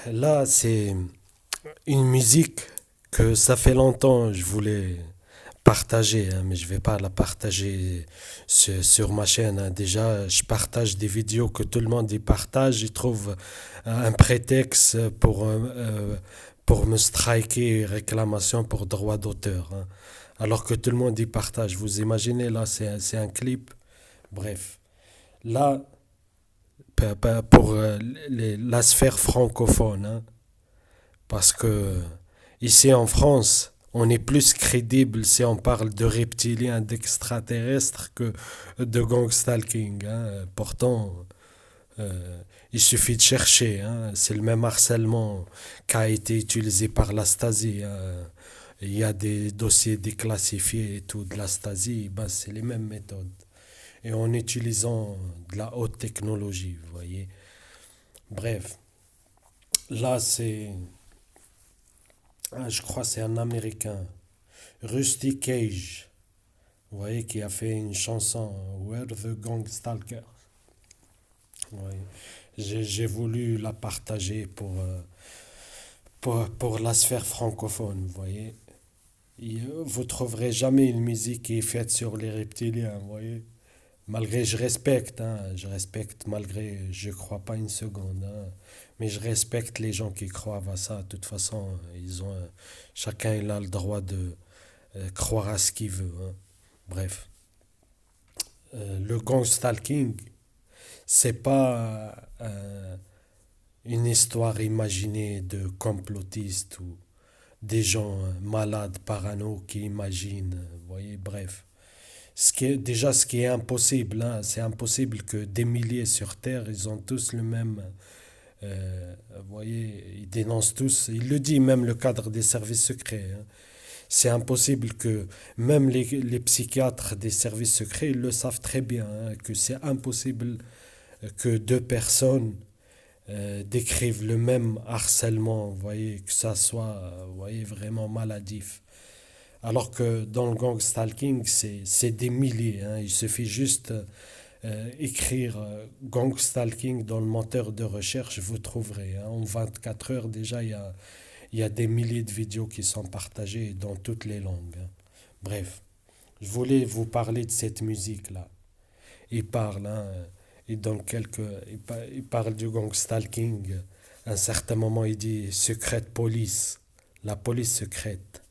Là, c'est une musique que ça fait longtemps je voulais partager, hein, mais je vais pas la partager sur ma chaîne, hein. Déjà, je partage des vidéos que tout le monde y partage. Ils trouvent un prétexte pour me striker réclamation pour droit d'auteur, hein. Alors que tout le monde y partage. Vous imaginez, là, c'est un clip. Bref. Là, pour la sphère francophone, hein, parce que ici en France, on est plus crédible si on parle de reptiliens, d'extraterrestres que de gang stalking, hein. Pourtant, il suffit de chercher, hein. C'est le même harcèlement qui a été utilisé par la Stasi, hein. Il y a des dossiers déclassifiés et tout de la Stasi, ben c'est les mêmes méthodes. Et en utilisant de la haute technologie, vous voyez. Bref, là c'est, je crois que c'est un Américain, Rusty Cage, vous voyez, qui a fait une chanson Where the Gang Stalker. Ouais. J'ai voulu la partager pour la sphère francophone, vous voyez. Vous trouverez jamais une musique qui est faite sur les reptiliens, vous voyez. Malgré, je respecte, hein, je respecte, malgré, je crois pas une seconde, hein, mais je respecte les gens qui croient à ça. De toute façon, chacun il a le droit de croire à ce qu'il veut, hein. Bref. Le gang stalking, c'est pas une histoire imaginée de complotistes ou des gens malades, parano qui imaginent, vous voyez, bref. Déjà, ce qui est impossible, hein, c'est impossible que des milliers sur Terre, ils ont tous le même. Vous voyez, ils dénoncent tous. Il le dit même le cadre des services secrets, hein. C'est impossible que même les psychiatres des services secrets, ils le savent très bien, hein, que c'est impossible que deux personnes décrivent le même harcèlement, vous voyez, que ça soit, vous voyez, vraiment maladif. Alors que dans le gang stalking, c'est des milliers, hein. Il suffit juste écrire gang stalking dans le moteur de recherche, vous trouverez, hein. En 24 heures, déjà, il y a des milliers de vidéos qui sont partagées dans toutes les langues, hein. Bref, je voulais vous parler de cette musique-là. Il parle, hein, il parle du gang stalking. À un certain moment, il dit secrète police, la police secrète.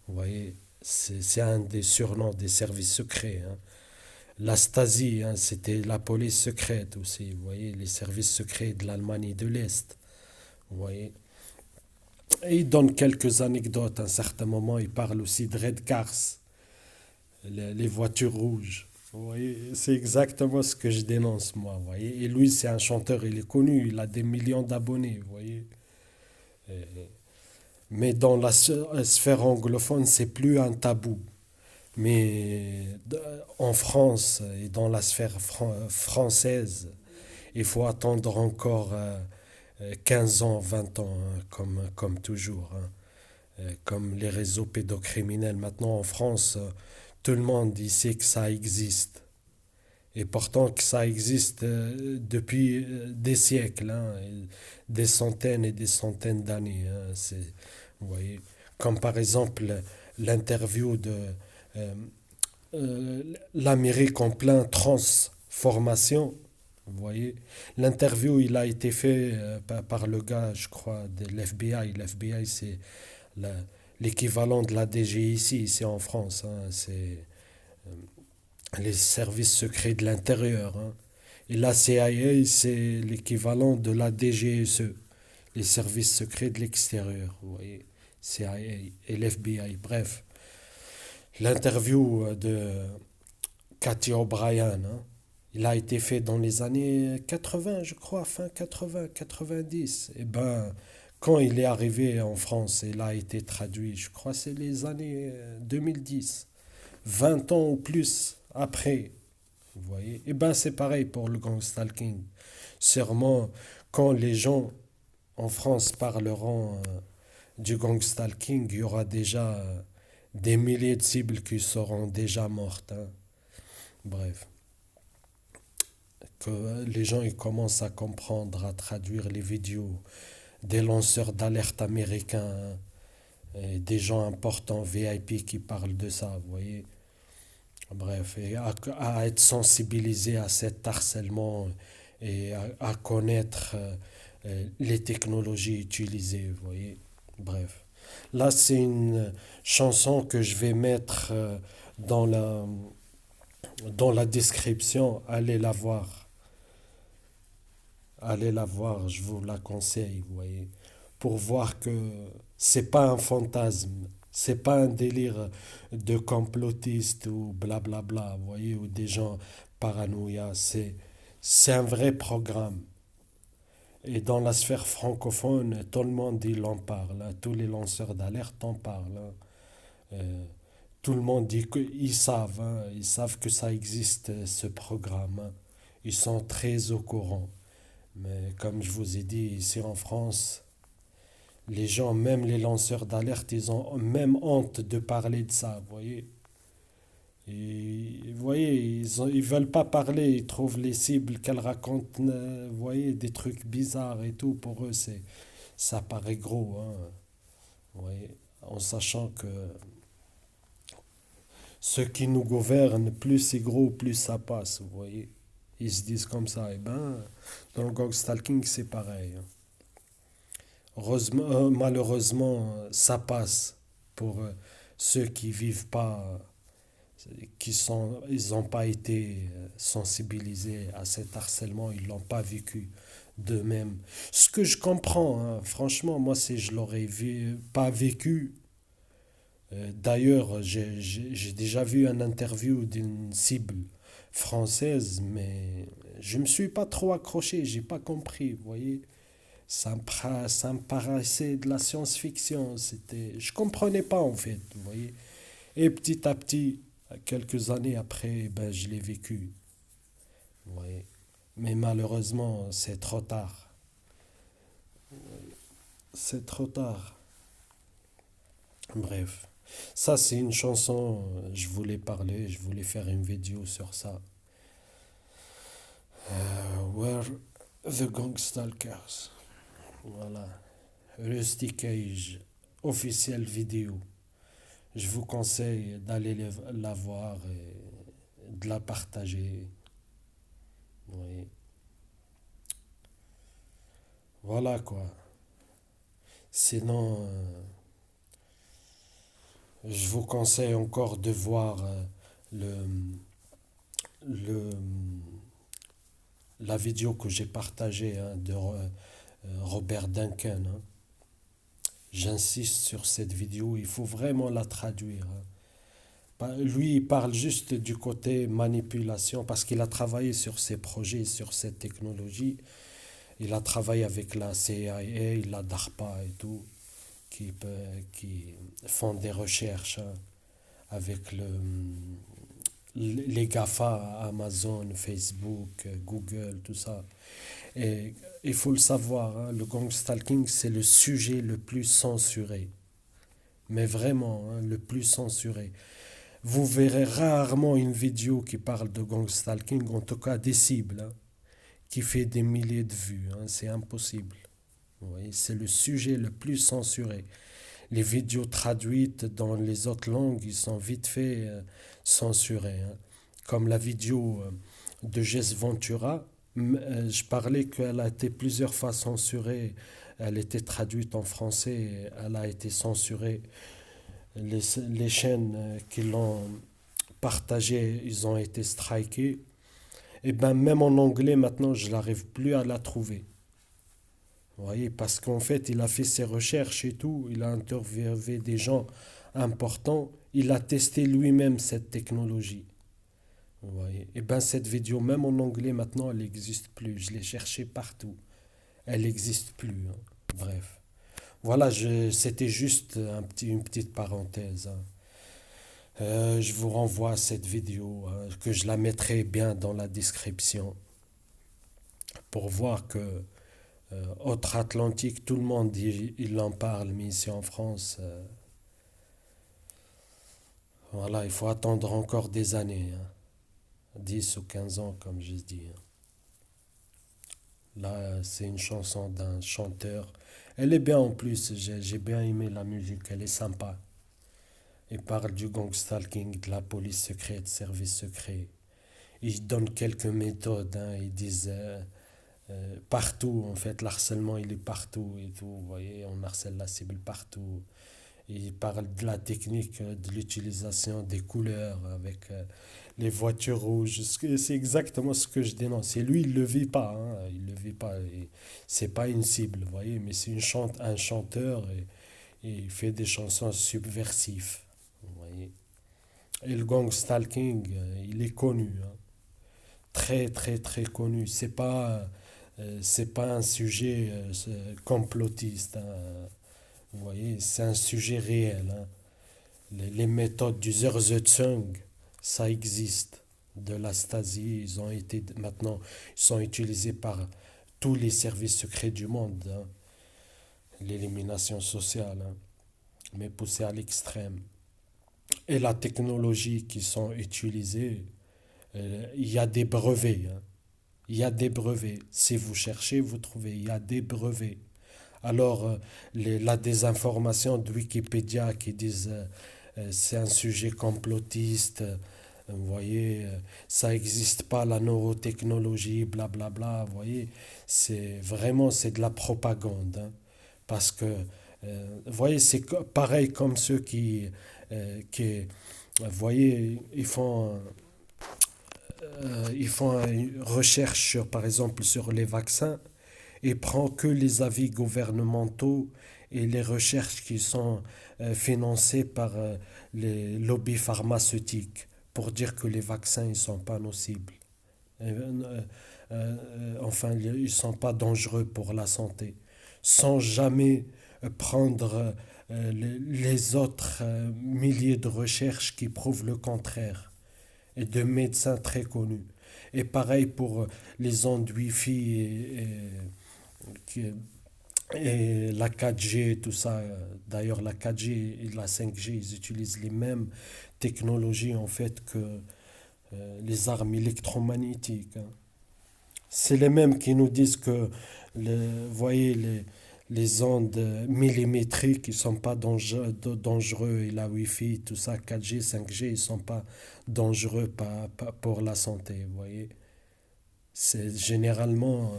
Vous voyez, c'est un des surnoms des services secrets, hein. La Stasi, hein, c'était la police secrète aussi. Vous voyez, les services secrets de l'Allemagne et de l'Est. Vous voyez. Et il donne quelques anecdotes. À un certain moment, il parle aussi de Red Cars, les voitures rouges. Vous voyez, c'est exactement ce que je dénonce, moi. Vous voyez. Et lui, c'est un chanteur, il est connu, il a des millions d'abonnés. Vous voyez. Mais dans la sphère anglophone, c'est plus un tabou. Mais en France et dans la sphère française, il faut attendre encore 15 ans, 20 ans, hein, comme toujours, hein. Comme les réseaux pédocriminels. Maintenant en France, tout le monde il sait que ça existe. Et pourtant que ça existe depuis des siècles, hein, et des centaines et des centaines d'années, hein. Vous voyez, comme par exemple l'interview de euh, l'Amérique en plein transformation. Vous voyez, l'interview, il a été fait par le gars, je crois, de l'FBI. L'FBI, c'est la- l'équivalent de la DGIC ici en France, hein. C'est les services secrets de l'intérieur, hein. Et la CIA, c'est l'équivalent de la DGSE, les services secrets de l'extérieur. Vous voyez, CIA et l'FBI. Bref, l'interview de Cathy O'Brien, hein, il a été fait dans les années 80, je crois, fin 80, 90. Et ben, quand il est arrivé en France, il a été traduit, je crois, c'est les années 2010, 20 ans ou plus après. Vous voyez? Et ben, c'est pareil pour le gang stalking. Sûrement, quand les gens en France parleront du gang stalking, il y aura déjà des milliers de cibles qui seront déjà mortes, hein. Bref, que les gens ils commencent à comprendre, à traduire les vidéos, des lanceurs d'alerte américains, hein, et des gens importants VIP qui parlent de ça, vous voyez. Bref, et à être sensibilisé à cet harcèlement et à connaître les technologies utilisées, vous voyez. Bref. Là, c'est une chanson que je vais mettre dans dans la description. Allez la voir. Allez la voir, je vous la conseille, vous voyez. Pour voir que c'est pas un fantasme, c'est pas un délire de complotiste ou blablabla, vous voyez, ou des gens paranoïa. C'est un vrai programme. Et dans la sphère francophone, tout le monde il en parle, hein. Tous les lanceurs d'alerte en parlent, hein. Euh, Tout le monde dit qu'ils savent, hein. Ils savent que ça existe, ce programme, hein. Ils sont très au courant. Mais comme je vous ai dit, ici en France, les gens, même les lanceurs d'alerte, ils ont même honte de parler de ça, vous voyez. Et, vous voyez, ils veulent pas parler, ils trouvent les cibles qu'elles racontent, vous voyez, des trucs bizarres et tout. Pour eux, ça paraît gros, hein, vous voyez. En sachant que ceux qui nous gouvernent, plus c'est gros, plus ça passe, vous voyez. Ils se disent comme ça, et ben, dans le gang stalking, c'est pareil, hein. Malheureusement, ça passe pour ceux qui vivent pas, ils n'ont pas été sensibilisés à cet harcèlement, ils l'ont pas vécu d'eux-mêmes. Ce que je comprends, hein, franchement, moi, si je l'aurais pas vécu, d'ailleurs, j'ai déjà vu une interview d'une cible française, mais je me suis pas trop accroché, j'ai pas compris, vous voyez. Ça me paraissait de la science-fiction. Je comprenais pas en fait, vous voyez. Et petit à petit, quelques années après, ben, je l'ai vécu, vous voyez. Mais malheureusement, c'est trop tard. C'est trop tard. Bref. Ça, c'est une chanson, je voulais parler, je voulais faire une vidéo sur ça. Where the Gangstalkers. Voilà. Rusty Cage, officielle vidéo. Je vous conseille d'aller la voir et de la partager. Oui. Voilà quoi. Sinon, je vous conseille encore de voir le, le, la vidéo que j'ai partagée, hein, de Robert Duncan, hein. J'insiste sur cette vidéo, il faut vraiment la traduire, hein. Lui, il parle juste du côté manipulation parce qu'il a travaillé sur ces projets, sur cette technologie. Il a travaillé avec la CIA, la DARPA et tout, qui font des recherches, hein, avec les GAFA, Amazon, Facebook, Google, tout ça. Et il faut le savoir, hein, le gang stalking, c'est le sujet le plus censuré. Mais vraiment, hein, le plus censuré. Vous verrez rarement une vidéo qui parle de gang stalking, en tout cas des cibles, hein, qui fait des milliers de vues, hein. C'est impossible. Vous voyez, c'est le sujet le plus censuré. Les vidéos traduites dans les autres langues, ils sont vite fait censurées, hein. Comme la vidéo de Jess Ventura, je parlais qu'elle a été plusieurs fois censurée. Elle était traduite en français, et elle a été censurée. Les chaînes qui l'ont partagée, ils ont été strikés. Et ben même en anglais, maintenant, je n'arrive plus à la trouver. Vous voyez, parce qu'en fait, il a fait ses recherches et tout, il a interviewé des gens importants, il a testé lui-même cette technologie. Vous voyez, et bien cette vidéo, même en anglais maintenant, elle n'existe plus. Je l'ai cherchée partout. Elle n'existe plus, hein. Bref. Voilà, c'était juste une petite parenthèse, hein. Je vous renvoie à cette vidéo, hein, que je la mettrai bien dans la description pour voir que outre-Atlantique, tout le monde il en parle, mais ici en France, voilà, il faut attendre encore des années, hein, 10 ou 15 ans, comme je dis, hein. Là, c'est une chanson d'un chanteur. Elle est bien en plus, j'ai bien aimé la musique, elle est sympa. Il parle du gang stalking, de la police secrète, service secret. Ils donnent quelques méthodes, hein, ils disent partout, en fait, l'harcèlement il est partout et tout, vous voyez, on harcèle la cible partout. Il parle de la technique, de l'utilisation des couleurs avec les voitures rouges. C'est exactement ce que je dénonce. Et lui, il ne le vit pas, hein, il le vit pas. C'est pas une cible, vous voyez, mais c'est un chanteur et il fait des chansons subversives, vous voyez. Et le gang stalking, il est connu, hein. Très très très connu. C'est pas un sujet complotiste, hein. Vous voyez, c'est un sujet réel, hein. Les méthodes du Zerzutzung, ça existe. De la Stasi, ils ont été maintenant, ils sont utilisés par tous les services secrets du monde, hein. L'élimination sociale, hein, mais poussée à l'extrême. Et la technologie qui sont utilisées, il y a des brevets, hein. Il y a des brevets. Si vous cherchez, vous trouvez. Il y a des brevets. Alors, la désinformation de Wikipédia qui disent c'est un sujet complotiste, vous voyez, ça n'existe pas la neurotechnologie, blablabla, vous voyez, c'est de la propagande, hein. Parce que, vous voyez, pareil comme ceux vous voyez, ils font une recherche sur, par exemple, sur les vaccins et prend que les avis gouvernementaux et les recherches qui sont financées par les lobbies pharmaceutiques pour dire que les vaccins ne sont pas nocibles. Enfin, ils ne sont pas dangereux pour la santé, sans jamais prendre les autres milliers de recherches qui prouvent le contraire et de médecins très connus. Et pareil pour les ondes Wi-Fi qui- et la 4G, tout ça. D'ailleurs, la 4G et la 5G, ils utilisent les mêmes technologies en fait que les armes électromagnétiques, hein. C'est les mêmes qui nous disent que, vous voyez, les ondes millimétriques, ils ne sont pas dangereux, et la Wi-Fi, tout ça, 4G, 5G, ils ne sont pas dangereux pour la santé, vous voyez. C'est généralement,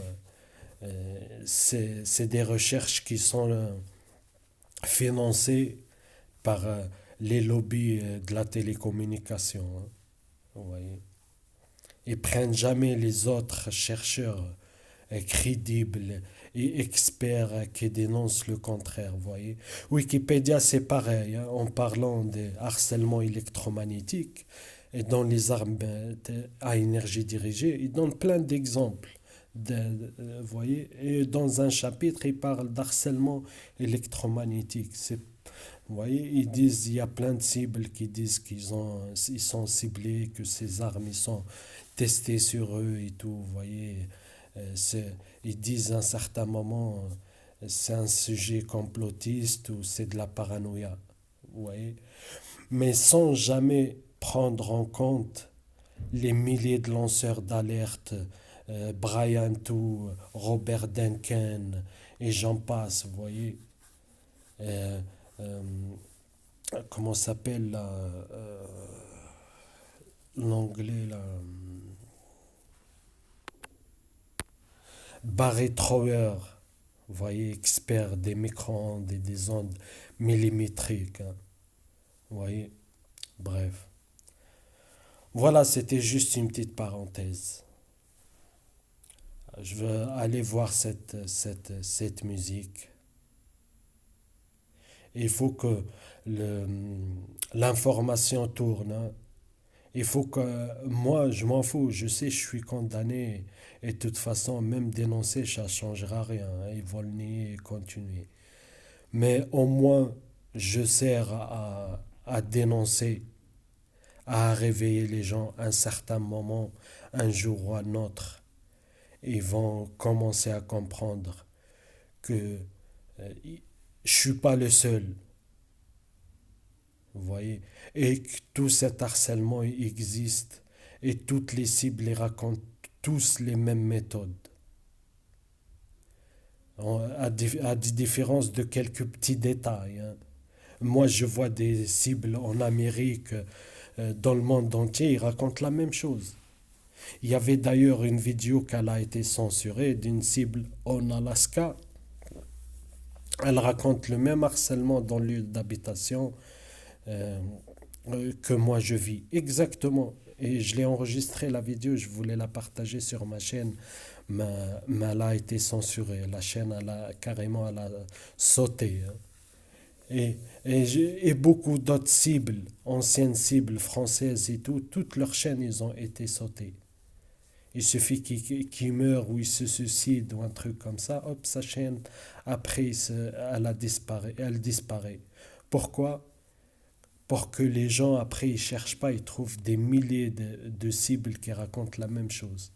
c'est des recherches qui sont financées par les lobbies de la télécommunication, hein, vous voyez. Ils prennent jamais les autres chercheurs crédibles et experts qui dénoncent le contraire, vous voyez. Wikipédia, c'est pareil, hein, en parlant des harcèlements électromagnétiques et dans les armes à énergie dirigée, ils donnent plein d'exemples. Vous voyez, et dans un chapitre, ils parlent d'harcèlement électromagnétique. Vous voyez, ils disent, il y a plein de cibles qui disent ils sont ciblés, que ces armes, ils sont testées sur eux et tout. Vous voyez, ils disent à un certain moment, c'est un sujet complotiste ou c'est de la paranoïa. Vous voyez, mais sans jamais prendre en compte les milliers de lanceurs d'alerte, Brian Tout, Robert Duncan et j'en passe, vous voyez. Euh, euh, Comment s'appelle là, l'anglais là, Barry Trower, vous voyez, expert des micro-ondes et des ondes millimétriques, hein, vous voyez, bref. Voilà, c'était juste une petite parenthèse. Je veux aller voir cette musique. Il faut que le- l'information tourne, hein. Il faut que moi, je m'en fous, je sais, je suis condamné et de toute façon, même dénoncer, ça ne changera rien, hein. Ils vont le nier et continuer. Mais au moins, je sers à dénoncer, à réveiller les gens à un certain moment, un jour ou un autre. Ils vont commencer à comprendre que euh, je suis pas le seul, vous voyez, et que tout cet harcèlement existe et toutes les cibles les racontent tous les mêmes méthodes. à des différences de quelques petits détails, hein. Moi, je vois des cibles en Amérique, dans le monde entier, ils racontent la même chose. Il y avait d'ailleurs une vidéo qui a été censurée d'une cible en Alaska. Elle raconte le même harcèlement dans le lieu d'habitation, euh, que moi je vis. Exactement. Et je l'ai enregistré la vidéo, je voulais la partager sur ma chaîne, mais, mais elle a été censurée. La chaîne, elle a sauté, hein. Et beaucoup d'autres cibles, anciennes cibles françaises et tout, toutes leurs chaînes, ils ont été sautées. Il suffit qu'il meure ou il se suicide ou un truc comme ça, hop, sa chaîne, après, elle disparaît. Pourquoi? Pour que les gens, après, ils cherchent pas, ils trouvent des milliers de cibles qui racontent la même chose.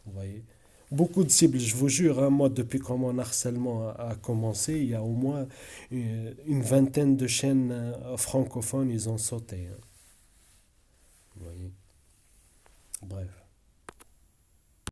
Vous voyez? Beaucoup de cibles, je vous jure, hein, moi, depuis que mon harcèlement a commencé, il y a au moins une vingtaine de chaînes francophones, ils ont sauté, hein. Vous voyez? Bref.